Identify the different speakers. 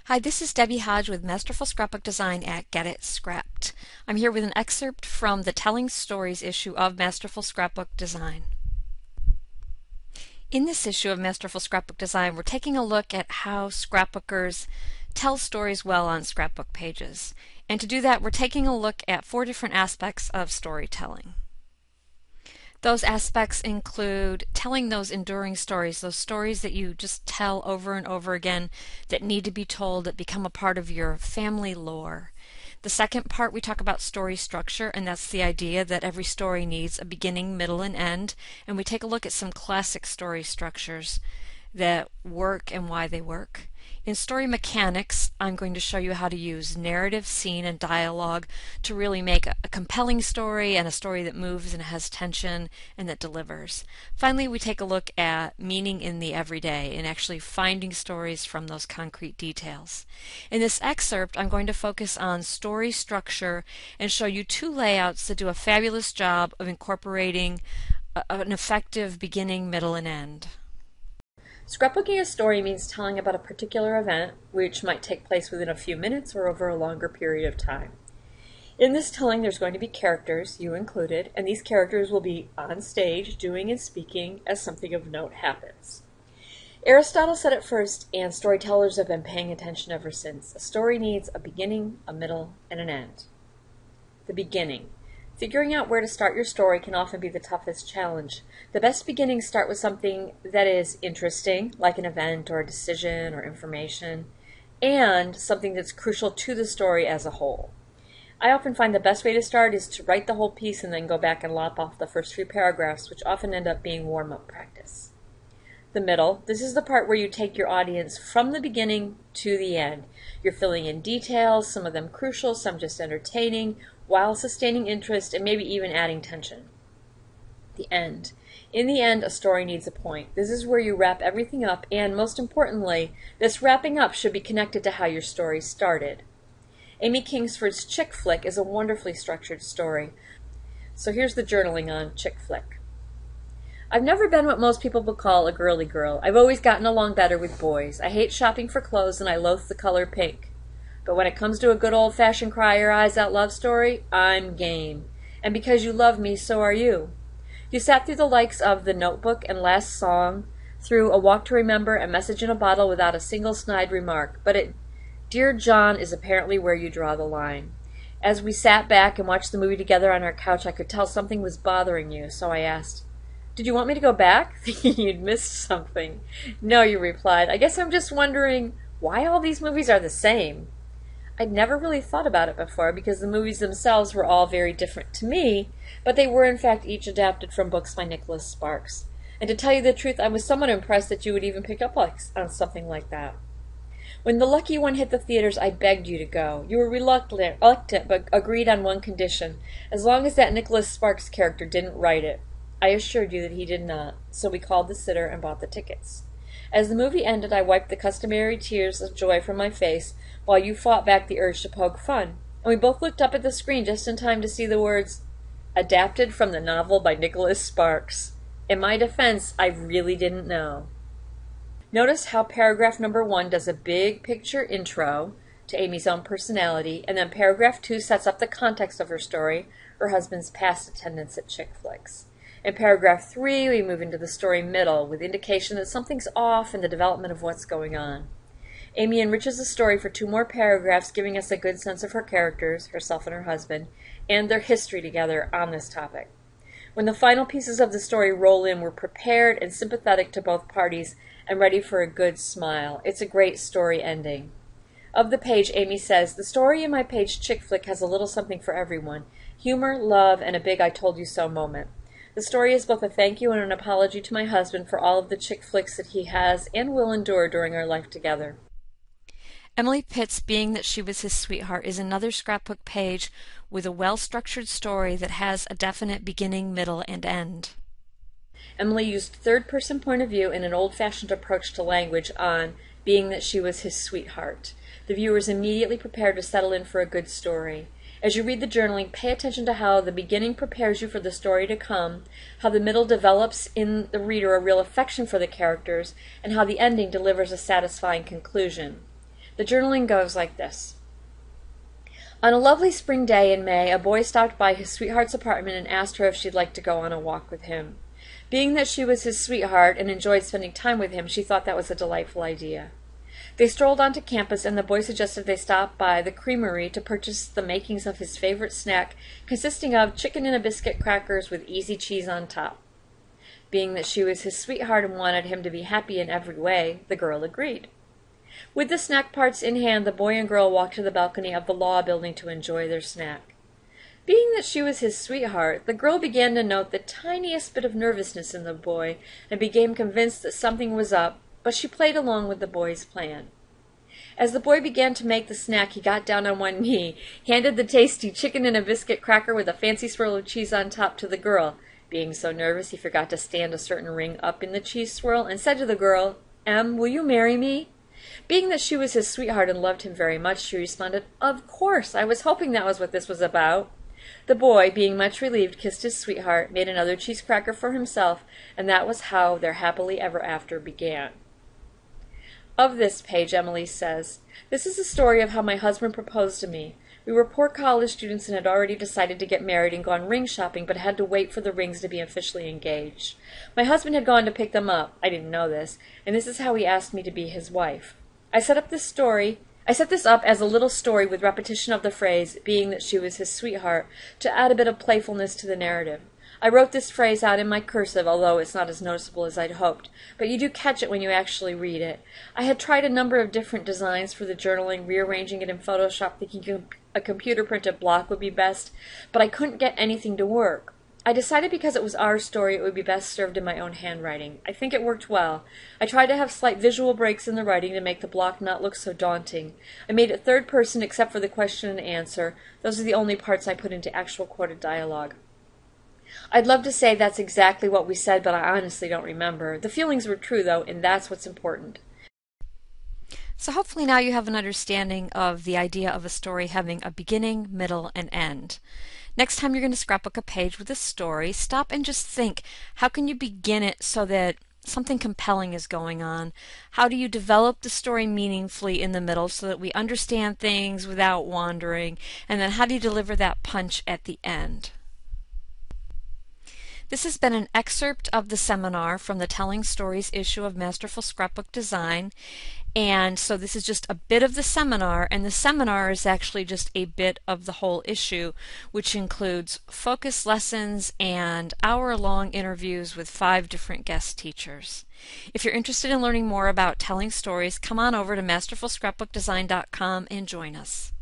Speaker 1: Hi, this is Debbie Hodge with Masterful Scrapbook Design at Get It Scrapped. I'm here with an excerpt from the Telling Stories issue of Masterful Scrapbook Design. In this issue of Masterful Scrapbook Design, we're taking a look at how scrapbookers tell stories well on scrapbook pages. And to do that, we're taking a look at 4 different aspects of storytelling. Those aspects include telling those enduring stories, those stories that you just tell over and over again that need to be told, that become a part of your family lore. The second part, we talk about story structure, and that's the idea that every story needs a beginning, middle, and end. And we take a look at some classic story structures that work and why they work. In story mechanics, I'm going to show you how to use narrative, scene, and dialogue to really make a compelling story and a story that moves and has tension and that delivers. Finally, we take a look at meaning in the everyday and actually finding stories from those concrete details. In this excerpt, I'm going to focus on story structure and show you 2 layouts that do a fabulous job of incorporating an effective beginning, middle, and end. Scrapbooking a story means telling about a particular event, which might take place within a few minutes or over a longer period of time. In this telling, there's going to be characters, you included, and these characters will be on stage doing and speaking as something of note happens. Aristotle said it first, and storytellers have been paying attention ever since. A story needs a beginning, a middle, and an end. The beginning. Figuring out where to start your story can often be the toughest challenge. The best beginnings start with something that is interesting, like an event or a decision or information, and something that's crucial to the story as a whole. I often find the best way to start is to write the whole piece and then go back and lop off the first few paragraphs, which often end up being warm-up practice. The middle. This is the part where you take your audience from the beginning to the end. You're filling in details, some of them crucial, some just entertaining, while sustaining interest and maybe even adding tension. The end. In the end, a story needs a point. This is where you wrap everything up, and most importantly, this wrapping up should be connected to how your story started. Amy Kingsford's Chick Flick is a wonderfully structured story. So here's the journaling on Chick Flick. I've never been what most people would call a girly girl. I've always gotten along better with boys. I hate shopping for clothes and I loathe the color pink. But when it comes to a good old-fashioned cry-your-eyes-out love story, I'm game. And because you love me, so are you. You sat through the likes of The Notebook and Last Song, through A Walk to Remember and Message in a Bottle without a single snide remark. But Dear John is apparently where you draw the line. As we sat back and watched the movie together on our couch, I could tell something was bothering you, so I asked, "Did you want me to go back?" Thinking you'd missed something. "No," you replied. "I guess I'm just wondering why all these movies are the same." I'd never really thought about it before because the movies themselves were all very different to me, but they were in fact each adapted from books by Nicholas Sparks. And to tell you the truth, I was somewhat impressed that you would even pick up on something like that. When The Lucky One hit the theaters, I begged you to go. You were reluctant but agreed on one condition, as long as that Nicholas Sparks character didn't write it. I assured you that he did not, so we called the sitter and bought the tickets. As the movie ended, I wiped the customary tears of joy from my face, while you fought back the urge to poke fun, and we both looked up at the screen just in time to see the words, "Adapted from the novel by Nicholas Sparks." In my defense, I really didn't know. Notice how paragraph number 1 does a big picture intro to Amy's own personality, and then paragraph 2 sets up the context of her story, her husband's past attendance at chick flicks. In paragraph 3, we move into the story middle, with indication that something's off in the development of what's going on. Amy enriches the story for 2 more paragraphs, giving us a good sense of her characters, herself and her husband, and their history together on this topic. When the final pieces of the story roll in, we're prepared and sympathetic to both parties and ready for a good smile. It's a great story ending. Of the page, Amy says, "The story in my page Chick Flick has a little something for everyone. Humor, love, and a big I told you so moment. The story is both a thank you and an apology to my husband for all of the chick flicks that he has and will endure during our life together." Emily Pitt's Being That She Was His Sweetheart is another scrapbook page with a well-structured story that has a definite beginning, middle, and end. Emily used third-person point of view and an old-fashioned approach to language on Being That She Was His Sweetheart. The viewer is immediately prepared to settle in for a good story. As you read the journaling, pay attention to how the beginning prepares you for the story to come, how the middle develops in the reader a real affection for the characters, and how the ending delivers a satisfying conclusion.
Speaker 2: The journaling goes like this. On a lovely spring day in May, a boy stopped by his sweetheart's apartment and asked her if she'd like to go on a walk with him. Being that she was his sweetheart and enjoyed spending time with him, she thought that was a delightful idea. They strolled onto campus, and the boy suggested they stop by the creamery to purchase the makings of his favorite snack, consisting of chicken and a biscuit crackers with easy cheese on top. Being that she was his sweetheart and wanted him to be happy in every way, the girl agreed. With the snack parts in hand, the boy and girl walked to the balcony of the law building to enjoy their snack. Being that she was his sweetheart, the girl began to note the tiniest bit of nervousness in the boy and became convinced that something was up, but she played along with the boy's plan. As the boy began to make the snack, he got down on one knee, handed the tasty chicken and a biscuit cracker with a fancy swirl of cheese on top to the girl. Being so nervous, he forgot to stand a certain ring up in the cheese swirl and said to the girl, "Em, will you marry me?" Being that she was his sweetheart and loved him very much, she responded, "Of course, I was hoping that was what this was about." The boy, being much relieved, kissed his sweetheart, made another cheese cracker for himself, and that was how their happily ever after began. Of this page, Emily says, "This is a story of how my husband proposed to me. We were poor college students and had already decided to get married and gone ring shopping, but had to wait for the rings to be officially engaged. My husband had gone to pick them up. I didn't know this, and this is how he asked me to be his wife. I set this up as a little story with repetition of the phrase, being that she was his sweetheart, to add a bit of playfulness to the narrative. I wrote this phrase out in my cursive, although it's not as noticeable as I'd hoped, but you do catch it when you actually read it. I had tried a number of different designs for the journaling, rearranging it in Photoshop, thinking a computer-printed block would be best, but I couldn't get anything to work. I decided because it was our story, it would be best served in my own handwriting. I think it worked well. I tried to have slight visual breaks in the writing to make the block not look so daunting. I made it third person except for the question and answer. Those are the only parts I put into actual quoted dialogue. I'd love to say that's exactly what we said, but I honestly don't remember. The feelings were true, though, and that's what's important."
Speaker 1: So hopefully now you have an understanding of the idea of a story having a beginning, middle, and end. Next time you're going to scrapbook a page with a story, stop and just think, how can you begin it so that something compelling is going on? How do you develop the story meaningfully in the middle so that we understand things without wandering? And then how do you deliver that punch at the end? This has been an excerpt of the seminar from the Telling Stories issue of Masterful Scrapbook Design. And so this is just a bit of the seminar, and the seminar is actually just a bit of the whole issue, which includes focus lessons and hour-long interviews with 5 different guest teachers. If you're interested in learning more about telling stories, come on over to masterfulscrapbookdesign.com and join us.